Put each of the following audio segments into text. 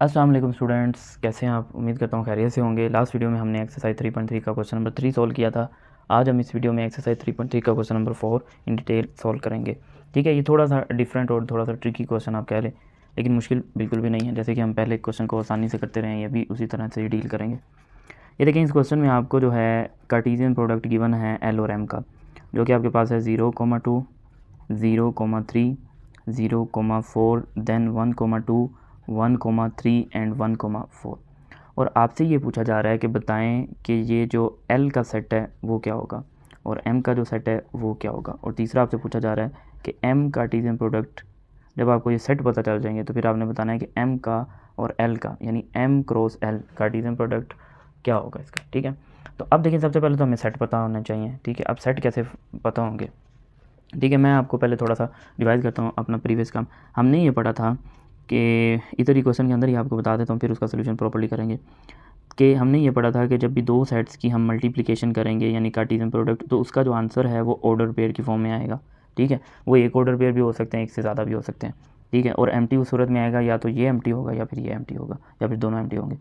अस्सलाम वालेकुम स्टूडेंट्स, कैसे हैं आप? उम्मीद करता हूँ खैरियत से होंगे। लास्ट वीडियो में हमने एक्सरसाइज 3.3 का क्वेश्चन नंबर 3 सॉल्व किया था। आज हम इस वीडियो में एक्सरसाइज 3.3 का question number 4 in detail solve करेंगे। ठीक है, ये थोड़ा सा डिफरेंट और थोड़ा सा ट्रिकी क्वेश्चन आप कह लें, लेकिन मुश्किल बिल्कुल भी नहीं है। जैसे कि हम पहले क्वेश्चन को आसानी से करते रहे हैं, ये भी उसी तरह से डील करेंगे। ये देखें, इस क्वेश्चन में आपको जो है कार्टेशियन प्रोडक्ट गिवन है एल और एम का, जो कि आपके पास है 0,2, 0,3, 0,4, देन 1,2, 1,3 एंड 1,4। और आपसे ये पूछा जा रहा है कि बताएं कि ये जो एल का सेट है वो क्या होगा और एम का जो सेट है वो क्या होगा। और तीसरा आपसे पूछा जा रहा है कि एम कार्टेशियन प्रोडक्ट, जब आपको ये सेट पता चल जाएंगे तो फिर आपने बताना है कि एम का और एल का, यानी M cross L Cartesian product क्या होगा इसका। ठीक है, तो अब देखिए, सबसे पहले तो हमें सेट पता होना चाहिए। ठीक है, अब सेट कैसे पता होंगे? ठीक है, मैं आपको पहले थोड़ा सा रिवाइज करता हूँ अपना प्रीवियस काम। हमने ये पढ़ा था कि इधर ही क्वेश्चन के अंदर ही आपको बता देता हूँ, फिर उसका सोल्यूशन प्रॉपर्ली करेंगे। कि हमने ये पढ़ा था कि जब भी दो सेट्स की हम मल्टीप्लिकेशन करेंगे यानी कार्टेशियन प्रोडक्ट, तो उसका जो आंसर है वो ऑर्डर पेयर की फॉर्म में आएगा। ठीक है, वो एक ऑर्डर पेयर भी हो सकते हैं, एक से ज़्यादा भी हो सकते हैं। ठीक है, और एम्प्टी उस सूरत में आएगा, या तो ये एम्प्टी होगा या फिर ये एम्प्टी होगा या फिर दोनों एम्प्टी होंगे।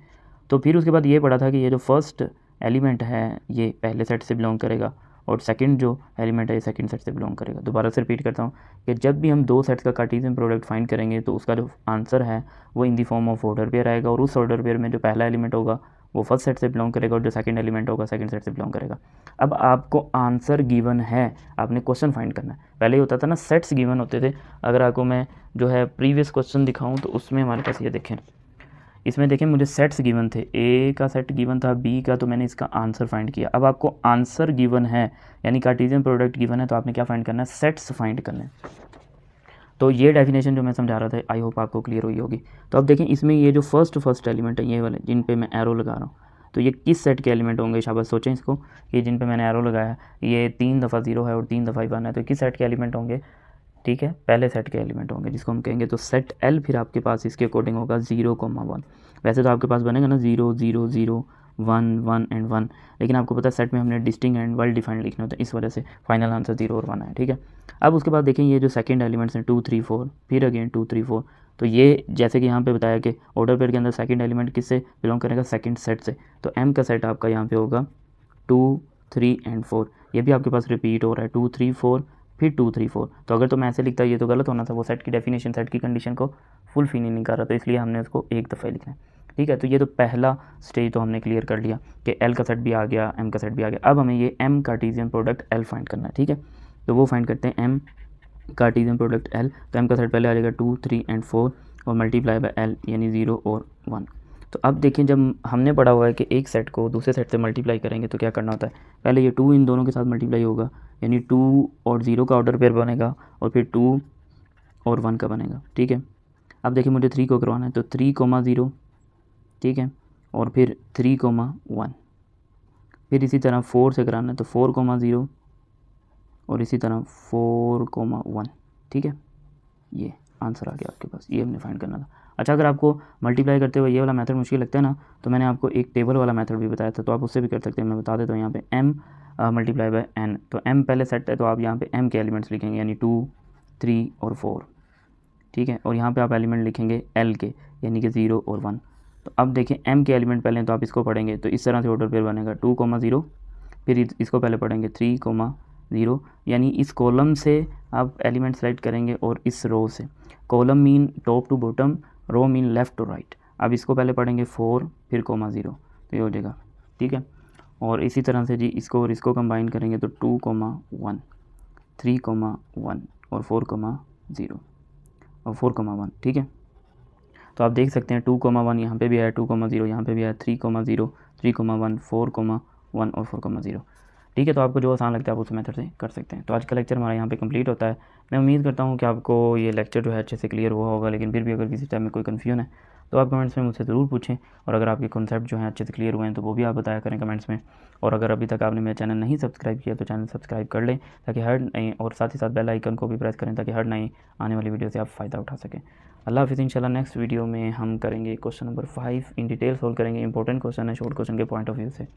तो फिर उसके बाद ये पढ़ा था कि ये जो फर्स्ट एलिमेंट है ये पहले सेट से बिलोंग करेगा और सेकंड जो एलिमेंट है ये सेकंड सेट से बिलोंग करेगा। दोबारा से रिपीट करता हूँ कि जब भी हम दो सेट्स का कार्टेशियन प्रोडक्ट फाइंड करेंगे तो उसका जो आंसर है वो in the form of order pair आएगा, और उस ऑर्डर पेयर में जो पहला एलिमेंट होगा वो फर्स्ट सेट से बिलोंग करेगा और जो सेकंड एलिमेंट होगा सेकंड सेट से बिलोंग करेगा। अब आपको आंसर गिवन है, आपने क्वेश्चन फाइंड करना है। पहले होता था ना सेट्स गिवन होते थे। अगर आपको मैं जो है प्रीवियस क्वेश्चन दिखाऊं तो उसमें हमारे पास ये देखें, इसमें देखें मुझे सेट्स गिवन थे, ए का सेट गिवन था, बी का, तो मैंने इसका आंसर फाइंड किया। अब आपको आंसर गिवन है यानी कार्टेशियन प्रोडक्ट गिवन है, तो आपने क्या फाइंड करना है? सेट्स फाइंड करना है। तो ये डेफिनेशन जो मैं समझा रहा था आई होप आपको क्लियर हुई होगी। तो अब देखें, इसमें ये जो फर्स्ट एलिमेंट है ये वाले जिन पे मैं एरो लगा रहा हूँ, तो ये किस सेट के एलिमेंट होंगे? शाबाश, सोचें इसको। ये जिन पे मैंने एरो लगाया है ये 3 दफ़ा 0 है और 3 दफ़ा 1 है, तो किस सेट के एलिमेंट होंगे? ठीक है, पहले सेट के एलिमेंट होंगे, जिसको हम कहेंगे तो सेट एल फिर आपके पास इसके अकॉर्डिंग होगा 0,1। वैसे तो आपके पास बनेगा ना 0 0 0 1 1 एंड 1, लेकिन आपको पता है सेट में हमने डिस्टिंक्ट एंड वेल डिफाइंड लिखना होता है, इस वजह से फाइनल आंसर 0 और 1 है। ठीक है, अब उसके बाद देखें ये जो सेकंड एलिमेंट्स हैं 2 3 4, फिर अगेन 2 3 4, तो ये जैसे कि यहाँ पे बताया कि ऑर्डर पेयर के अंदर सेकंड एलिमेंट किससे बिलोंग करेगा? सेकंड सेट से। तो एम का सेट आपका यहाँ पे होगा 2 3 एंड 4। ये भी आपके पास रिपीट हो रहा है 2 3 4 फिर 2 3 4। तो अगर तो मैं ऐसे लिखता ये तो गलत होना था, वो सेट की डेफिनेशन सेट की कंडीशन को फुलफिल नहीं कर रहा, तो इसलिए हमने उसको एक दफ़ा लिखना है। ठीक है, तो ये तो पहला स्टेज तो हमने क्लियर कर लिया कि एल का सेट भी आ गया, एम का सेट भी आ गया। अब हमें ये M Cartesian product L find करना है। ठीक है, तो वो फाइंड करते हैं एम कार्टेशियन प्रोडक्ट एल। तो एम का सेट पहले आ जाएगा 2 3 एंड 4 और मल्टीप्लाई बाय एल यानी 0 और 1। तो अब देखिए, जब हमने पढ़ा हुआ है कि एक सेट को दूसरे सेट से मल्टीप्लाई करेंगे तो क्या करना होता है? पहले ये 2 इन दोनों के साथ मल्टीप्लाई होगा, यानी 2 और 0 का ऑर्डर पेयर बनेगा और फिर 2 और 1 का बनेगा। ठीक है, अब देखिए मुझे 3 को करवाना है, तो 3,0, ठीक है, और फिर 3,1। फिर इसी तरह 4 से कराना है तो 4,0 और इसी तरह 4,1। ठीक है, ये आंसर आ गया आपके पास, ये हमने फाइंड करना था। अच्छा, अगर आपको मल्टीप्लाई करते हुए ये वाला मेथड मुश्किल लगता है ना, तो मैंने आपको एक टेबल वाला मेथड भी बताया था, तो आप उससे भी कर सकते हैं। मैं बता देता हूँ यहाँ पे m मल्टीप्लाई बाय n, तो m पहले सेट है तो आप यहाँ पे m के एलिमेंट्स लिखेंगे यानी 2 3 और 4। ठीक है, और यहाँ पे आप एलिमेंट लिखेंगे l के यानी कि 0 और 1। तो अब देखिए m के एलिमेंट पहले हैं तो आप इसको पढ़ेंगे तो इस तरह से ऑर्डर पेयर बनेगा 2,0, फिर इसको पहले पढ़ेंगे 3,0, यानी इस कॉलम से आप एलिमेंट सेलेक्ट करेंगे और इस रो से। Column mean top to bottom, row mean left to right. अब इसको पहले पढ़ेंगे 4 फिर 0, तो ये हो जाएगा। ठीक है, और इसी तरह से जी इसको और इसको कंबाइन करेंगे तो 2,1 3,1 और 4,0 और 4,1। ठीक है, तो आप देख सकते हैं 2,1 यहाँ पे भी है, 2,0 यहाँ पे भी है, 3,0 3,1 4,1 और 4,0। ठीक है, तो आपको जो आसान लगता है आप उस मेथड से कर सकते हैं। तो आज का लेक्चर हमारा यहाँ पे कंप्लीट होता है। मैं उम्मीद करता हूँ कि आपको ये लेक्चर जो है अच्छे से क्लियर हुआ होगा, लेकिन फिर भी अगर किसी टाइम में कोई कन्फ्यूजन है तो आप कमेंट्स में मुझसे ज़रूर पूछें, और अगर आपके कॉन्सेप्ट जो हैं अच्छे से क्लियर हुए हैं तो वो भी आप बताया करें कमेंट्स में। और अगर अभी तक आपने मेरा चैनल नहीं सब्सक्राइब किया तो चैनल सब्सक्राइब कर लें ताकि हर नए, और साथ ही साथ बेल आइकन को भी प्रेस करें ताकि हर नई आने वाली वीडियो से आप फ़ायदा उठा सकें। अल्लाह हाफ़िज़। इंशाल्लाह नेक्स्ट वीडियो में हम करेंगे question number 5 in detail solve करेंगे। इंपॉर्टेंट क्वेश्चन है शॉर्ट क्वेश्चन के पॉइंट ऑफ व्यू से।